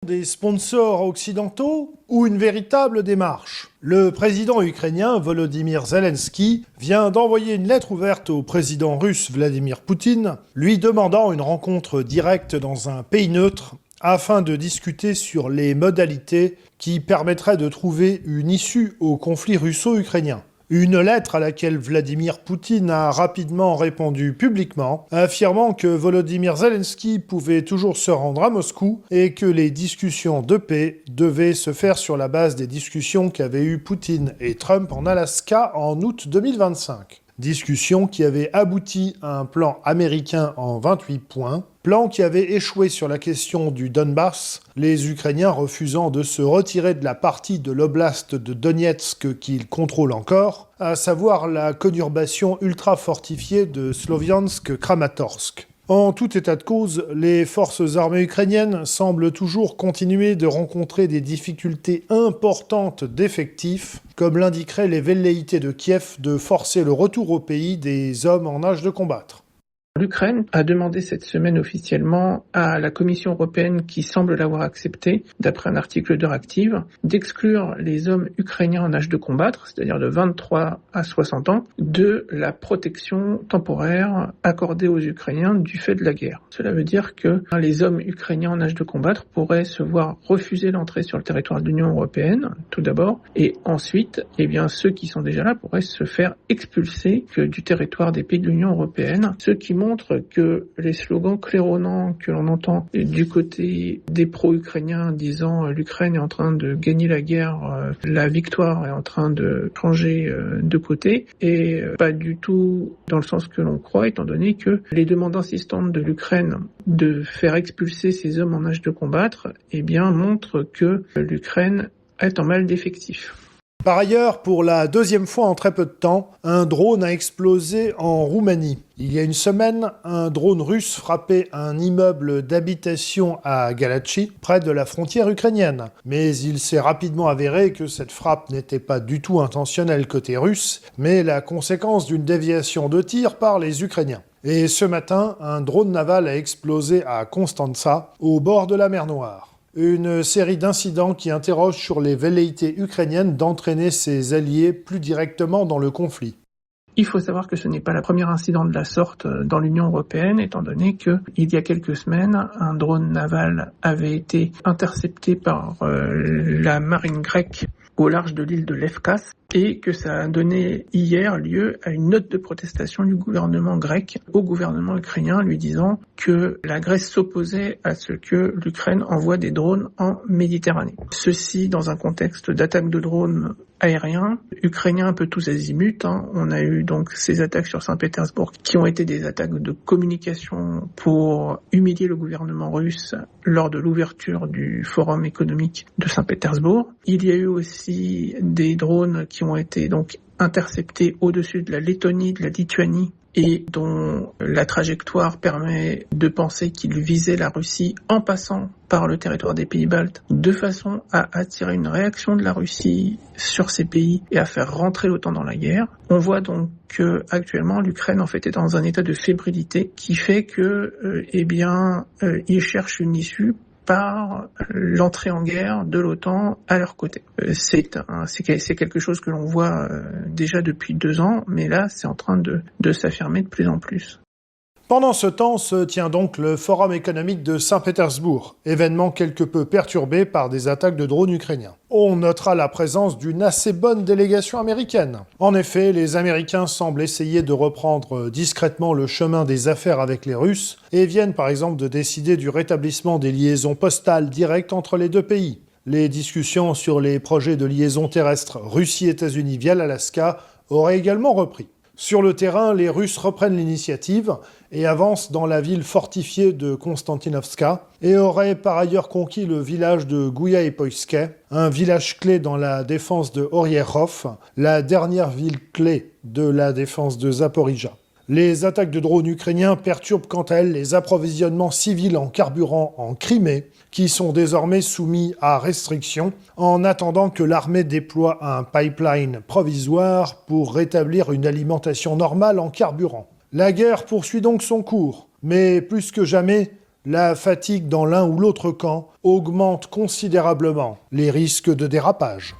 Des sponsors occidentaux ou une véritable démarche? Le président ukrainien Volodymyr Zelensky vient d'envoyer une lettre ouverte au président russe Vladimir Poutine, lui demandant une rencontre directe dans un pays neutre afin de discuter sur les modalités qui permettraient de trouver une issue au conflit russo-ukrainien. Une lettre à laquelle Vladimir Poutine a rapidement répondu publiquement, affirmant que Volodymyr Zelensky pouvait toujours se rendre à Moscou et que les discussions de paix devaient se faire sur la base des discussions qu'avaient eues Poutine et Trump en Alaska en août 2025. Discussion qui avait abouti à un plan américain en 28 points, plan qui avait échoué sur la question du Donbass, les Ukrainiens refusant de se retirer de la partie de l'oblast de Donetsk qu'ils contrôlent encore, à savoir la conurbation ultra-fortifiée de Sloviansk-Kramatorsk. En tout état de cause, les forces armées ukrainiennes semblent toujours continuer de rencontrer des difficultés importantes d'effectifs, comme l'indiqueraient les velléités de Kiev de forcer le retour au pays des hommes en âge de combattre. L'Ukraine a demandé cette semaine officiellement à la Commission européenne, qui semble l'avoir accepté, d'après un article d'Euractiv, d'exclure les hommes ukrainiens en âge de combattre, c'est-à-dire de 23 à 60 ans, de la protection temporaire accordée aux Ukrainiens du fait de la guerre. Cela veut dire que les hommes ukrainiens en âge de combattre pourraient se voir refuser l'entrée sur le territoire de l'Union européenne, tout d'abord, et ensuite, ceux qui sont déjà là pourraient se faire expulser du territoire des pays de l'Union européenne, ce qui montre que les slogans claironnants que l'on entend du côté des pro-ukrainiens disant l'Ukraine est en train de gagner la guerre, la victoire est en train de changer de côté, et pas du tout dans le sens que l'on croit, étant donné que les demandes insistantes de l'Ukraine de faire expulser ces hommes en âge de combattre montrent que l'Ukraine est en mal d'effectifs. Par ailleurs, pour la deuxième fois en très peu de temps, un drone a explosé en Roumanie. Il y a une semaine, un drone russe frappait un immeuble d'habitation à Galați, près de la frontière ukrainienne. Mais il s'est rapidement avéré que cette frappe n'était pas du tout intentionnelle côté russe, mais la conséquence d'une déviation de tir par les Ukrainiens. Et ce matin, un drone naval a explosé à Constanța, au bord de la mer Noire. Une série d'incidents qui interrogent sur les velléités ukrainiennes d'entraîner ses alliés plus directement dans le conflit. Il faut savoir que ce n'est pas le premier incident de la sorte dans l'Union européenne, étant donné qu'il y a quelques semaines, un drone naval avait été intercepté par la marine grecque au large de l'île de Lefkas, et que ça a donné hier lieu à une note de protestation du gouvernement grec au gouvernement ukrainien, lui disant que la Grèce s'opposait à ce que l'Ukraine envoie des drones en Méditerranée. Ceci dans un contexte d'attaque de drones aériens ukrainiens un peu tous azimuts. On a eu donc ces attaques sur Saint-Pétersbourg qui ont été des attaques de communication pour humilier le gouvernement russe lors de l'ouverture du forum économique de Saint-Pétersbourg. Il y a eu aussi des drones qui ont été donc interceptés au-dessus de la Lettonie, de la Lituanie, et dont la trajectoire permet de penser qu'ils visaient la Russie en passant par le territoire des pays baltes, de façon à attirer une réaction de la Russie sur ces pays et à faire rentrer l'OTAN dans la guerre. On voit donc que actuellement l'Ukraine en fait est dans un état de fébrilité qui fait que ils cherchent une issue par l'entrée en guerre de l'OTAN à leur côté. C'est quelque chose que l'on voit déjà depuis 2 ans, mais là, c'est en train de s'affirmer de plus en plus. Pendant ce temps se tient donc le Forum économique de Saint-Pétersbourg, événement quelque peu perturbé par des attaques de drones ukrainiens. On notera la présence d'une assez bonne délégation américaine. En effet, les Américains semblent essayer de reprendre discrètement le chemin des affaires avec les Russes et viennent par exemple de décider du rétablissement des liaisons postales directes entre les deux pays. Les discussions sur les projets de liaison terrestre Russie-États-Unis via l'Alaska auraient également repris. Sur le terrain, les Russes reprennent l'initiative et avancent dans la ville fortifiée de Konstantinovka et auraient par ailleurs conquis le village de Gouyaï-Poïske, un village clé dans la défense de Oryechov, la dernière ville clé de la défense de Zaporijia. Les attaques de drones ukrainiens perturbent quant à elles les approvisionnements civils en carburant en Crimée, qui sont désormais soumis à restrictions, en attendant que l'armée déploie un pipeline provisoire pour rétablir une alimentation normale en carburant. La guerre poursuit donc son cours, mais plus que jamais, la fatigue dans l'un ou l'autre camp augmente considérablement les risques de dérapage.